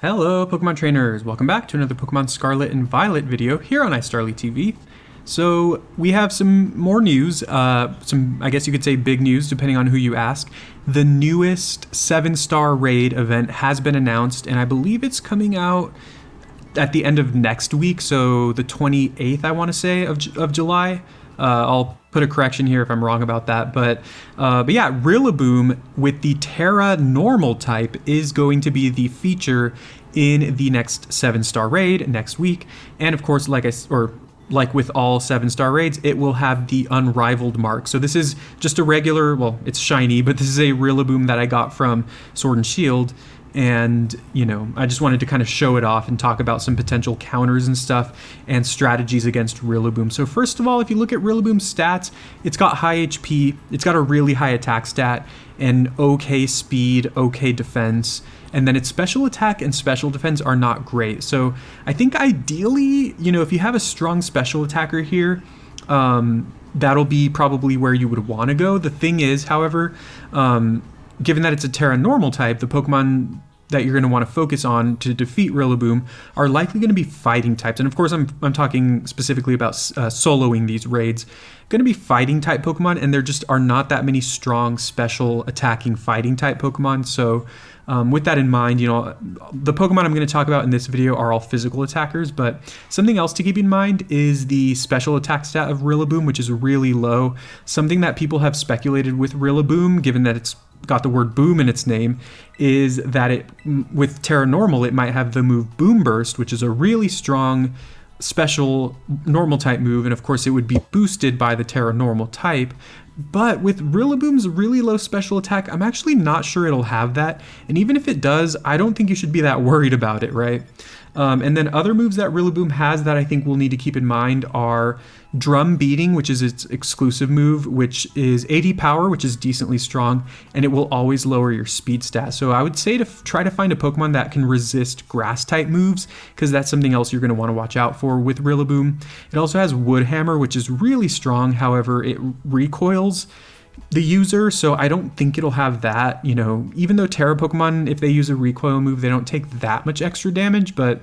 Hello Pokemon trainers, welcome back to another Pokemon Scarlet and Violet video here on iStarly TV. So we have some more news, some I guess you could say big news depending on who you ask. The newest 7-star raid event has been announced and I believe it's coming out at the end of next week, so the 28th I want to say of July. I'll put a correction here if I'm wrong about that, but yeah, Rillaboom with the Tera Normal Type is going to be the feature in the next 7-star raid next week, and of course, like with all 7-star raids, it will have the Unrivaled mark. So this is just a regular, well, it's shiny, but this is a Rillaboom that I got from Sword and Shield. And, you know, I just wanted to kind of show it off and talk about some potential counters and stuff and strategies against Rillaboom. So first of all, if you look at Rillaboom's stats, it's got high HP, it's got a really high attack stat, and okay speed, okay defense, and then its special attack and special defense are not great. So I think ideally, you know, if you have a strong special attacker here, that'll be probably where you would want to go. The thing is, however, given that it's a Tera Normal type, the Pokemon that you're going to want to focus on to defeat Rillaboom are likely going to be fighting types. And of course, I'm talking specifically about soloing these raids. Going to be fighting type Pokemon, and there just are not that many strong special attacking fighting type Pokemon. So with that in mind, you know, the Pokemon I'm going to talk about in this video are all physical attackers, but something else to keep in mind is the special attack stat of Rillaboom, which is really low. Something that people have speculated with Rillaboom, given that it's got the word boom in its name, is that it, with Tera Normal, it might have the move Boom Burst, which is a really strong special normal type move, and of course it would be boosted by the Tera Normal type. But with Rillaboom's really low special attack, I'm actually not sure it'll have that, and even if it does, I don't think you should be that worried about it, right? And then other moves that Rillaboom has that I think we'll need to keep in mind are Drum Beating, which is its exclusive move, which is 80 power, which is decently strong, and it will always lower your speed stat. So I would say to try to find a Pokemon that can resist grass type moves, because that's something else you're going to want to watch out for with Rillaboom. It also has Wood Hammer, which is really strong, however, it recoils the user, so I don't think it'll have that. You know, even though Tera Pokemon, if they use a recoil move, they don't take that much extra damage, but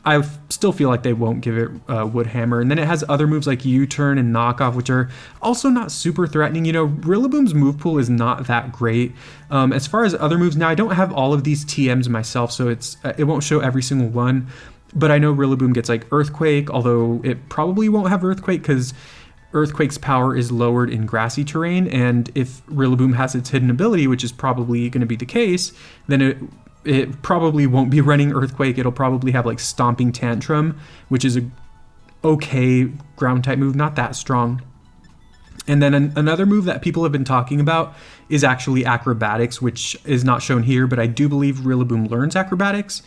I still feel like they won't give it Wood Hammer. And then it has other moves like U-Turn and Knockoff, which are also not super threatening. You know, Rillaboom's move pool is not that great. As far as other moves, now I don't have all of these TMs myself, so it won't show every single one, but I know Rillaboom gets like Earthquake, although it probably won't have Earthquake because Earthquake's power is lowered in grassy terrain, and if Rillaboom has its hidden ability, which is probably going to be the case, then it probably won't be running Earthquake. It'll probably have like Stomping Tantrum, which is a okay ground type move, not that strong. And then another move that people have been talking about is actually Acrobatics, which is not shown here, but I do believe Rillaboom learns Acrobatics,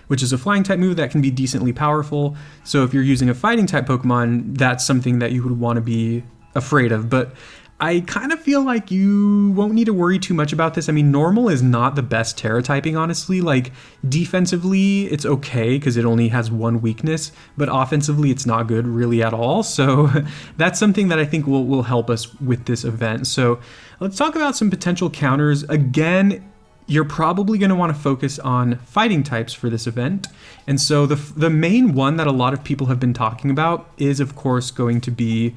which is a flying type move that can be decently powerful. So if you're using a fighting type Pokemon, that's something that you would want to be afraid of. But I kind of feel like you won't need to worry too much about this. I mean, Normal is not the best Tera typing, honestly. Like, defensively, it's okay because it only has one weakness, but offensively, it's not good really at all. So that's something that I think will help us with this event. So let's talk about some potential counters. Again, you're probably going to want to focus on fighting types for this event. And so the main one that a lot of people have been talking about is, of course, going to be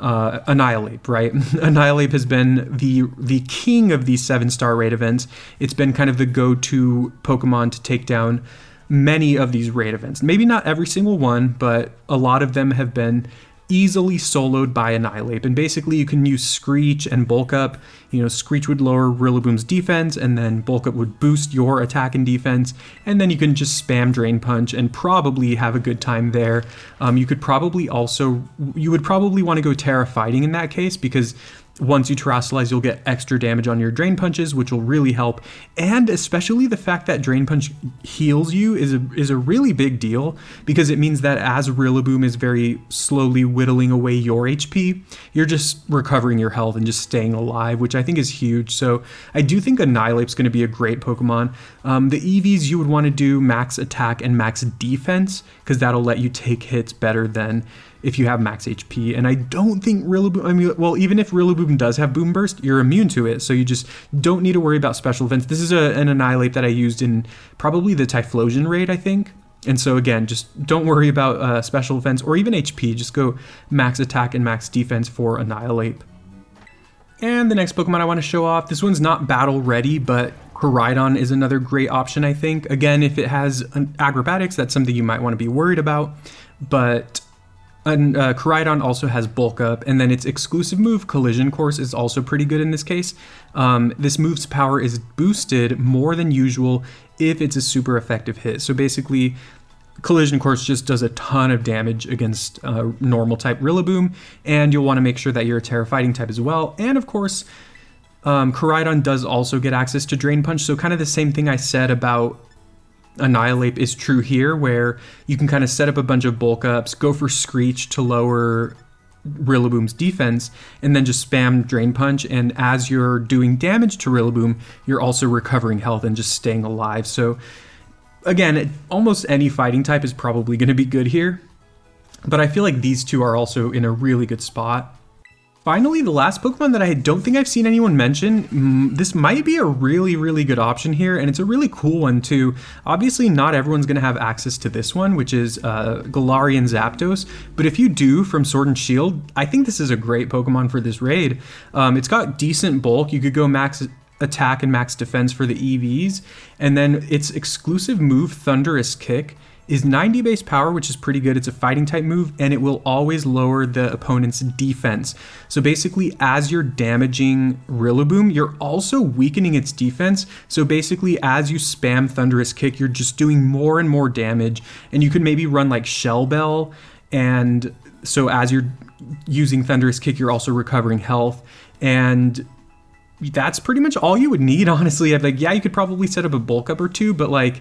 Annihilate, right? Annihilate has been the king of these 7-star raid events. It's been kind of the go-to Pokemon to take down many of these raid events. Maybe not every single one, but a lot of them have been easily soloed by Annihilate. And basically you can use Screech and Bulk Up. You know, Screech would lower Rillaboom's defense, and then Bulk Up would boost your attack and defense, and then you can just spam Drain Punch and probably have a good time there. You would probably want to go Tera Fighting in that case, because once you Terastallize, you'll get extra damage on your Drain Punches, which will really help. And especially the fact that Drain Punch heals you is a really big deal, because it means that as Rillaboom is very slowly whittling away your HP, you're just recovering your health and just staying alive, which I think is huge. So I do think Annihilate's going to be a great Pokemon. The EVs you would want to do Max Attack and Max Defense, because that'll let you take hits better than if you have max HP. And I don't think Rillaboom, I mean, well, even if Rillaboom does have Boom Burst, you're immune to it. So you just don't need to worry about special events. This is an Annihilate that I used in probably the Typhlosion raid, I think. And so again, just don't worry about special events or even HP. Just go max attack and max defense for Annihilate. And the next Pokemon I want to show off, this one's not battle ready, but Koraidon is another great option, I think. Again, if it has acrobatics, that's something you might want to be worried about. But Koraidon also has bulk up, and then its exclusive move, Collision Course, is also pretty good in this case. This move's power is boosted more than usual if it's a super effective hit. So basically, Collision Course just does a ton of damage against normal type Rillaboom, and you'll want to make sure that you're a Tera Fighting type as well. And of course, Koraidon does also get access to Drain Punch, so kind of the same thing I said about Annihilate is true here, where you can kind of set up a bunch of bulk ups, go for Screech to lower Rillaboom's defense, and then just spam Drain Punch, and as you're doing damage to Rillaboom, you're also recovering health and just staying alive. So again, almost any fighting type is probably going to be good here, but I feel like these two are also in a really good spot. Finally, the last Pokemon that I don't think I've seen anyone mention, this might be a really, really good option here, and it's a really cool one too. Obviously, not everyone's going to have access to this one, which is Galarian Zapdos, but if you do from Sword and Shield, I think this is a great Pokemon for this raid. It's got decent bulk. You could go max attack and max defense for the EVs, and then its exclusive move, Thunderous Kick, is 90 base power, which is pretty good. It's a fighting type move, and it will always lower the opponent's defense. So basically, as you're damaging Rillaboom, you're also weakening its defense. So basically, as you spam Thunderous Kick, you're just doing more and more damage, and you could maybe run like Shell Bell, and so as you're using Thunderous Kick, you're also recovering health, and that's pretty much all you would need, honestly. I'd like, yeah, you could probably set up a bulk up or two, but like,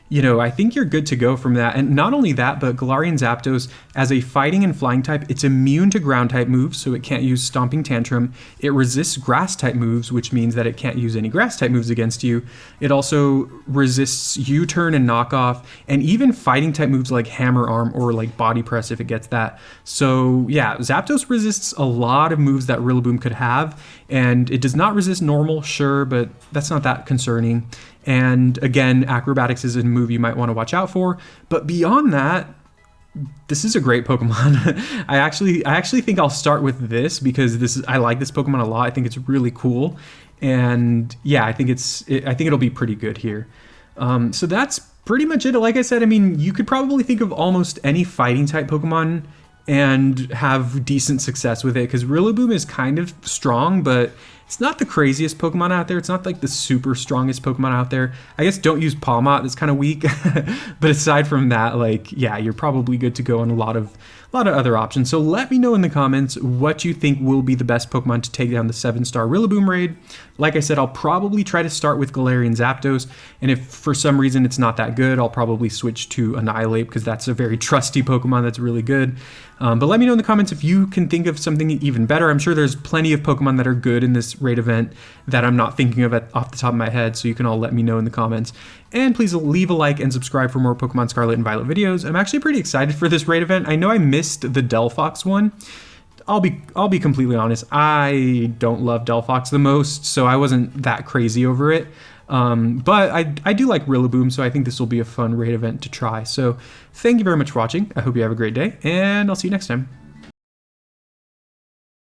you know, I think you're good to go from that. And not only that, but Galarian Zapdos, as a fighting and flying type, it's immune to ground type moves, so it can't use Stomping Tantrum. It resists grass type moves, which means that it can't use any grass type moves against you. It also resists U-turn and knockoff, and even fighting type moves like Hammer Arm or like Body Press if it gets that. So yeah, Zapdos resists a lot of moves that Rillaboom could have, and it does not resist normal, sure, but that's not that concerning. And again, acrobatics is a move you might want to watch out for. But beyond that, this is a great Pokemon. I actually think I'll start with this because I like this Pokemon a lot. I think it's really cool, and yeah, I think it'll be pretty good here. So that's pretty much it. Like I said, I mean, you could probably think of almost any fighting type Pokemon and have decent success with it, because Rillaboom is kind of strong, but it's not the craziest Pokemon out there. It's not like the super strongest Pokemon out there. I guess don't use Palmot, that's kind of weak. But aside from that, like, yeah, you're probably good to go on a lot of other options. So let me know in the comments what you think will be the best Pokemon to take down the 7-star Rillaboom raid. Like I said, I'll probably try to start with Galarian Zapdos, and if for some reason it's not that good, I'll probably switch to Annihilate, because that's a very trusty Pokemon that's really good. But let me know in the comments if you can think of something even better. I'm sure there's plenty of Pokemon that are good in this raid event that I'm not thinking of off the top of my head, so you can all let me know in the comments. And please leave a like and subscribe for more Pokemon Scarlet and Violet videos. I'm actually pretty excited for this raid event. I know I missed the Delphox one. I'll be completely honest, I don't love Delphox the most, so I wasn't that crazy over it. But I do like Rillaboom, so I think this will be a fun raid event to try. So thank you very much for watching. I hope you have a great day, and I'll see you next time.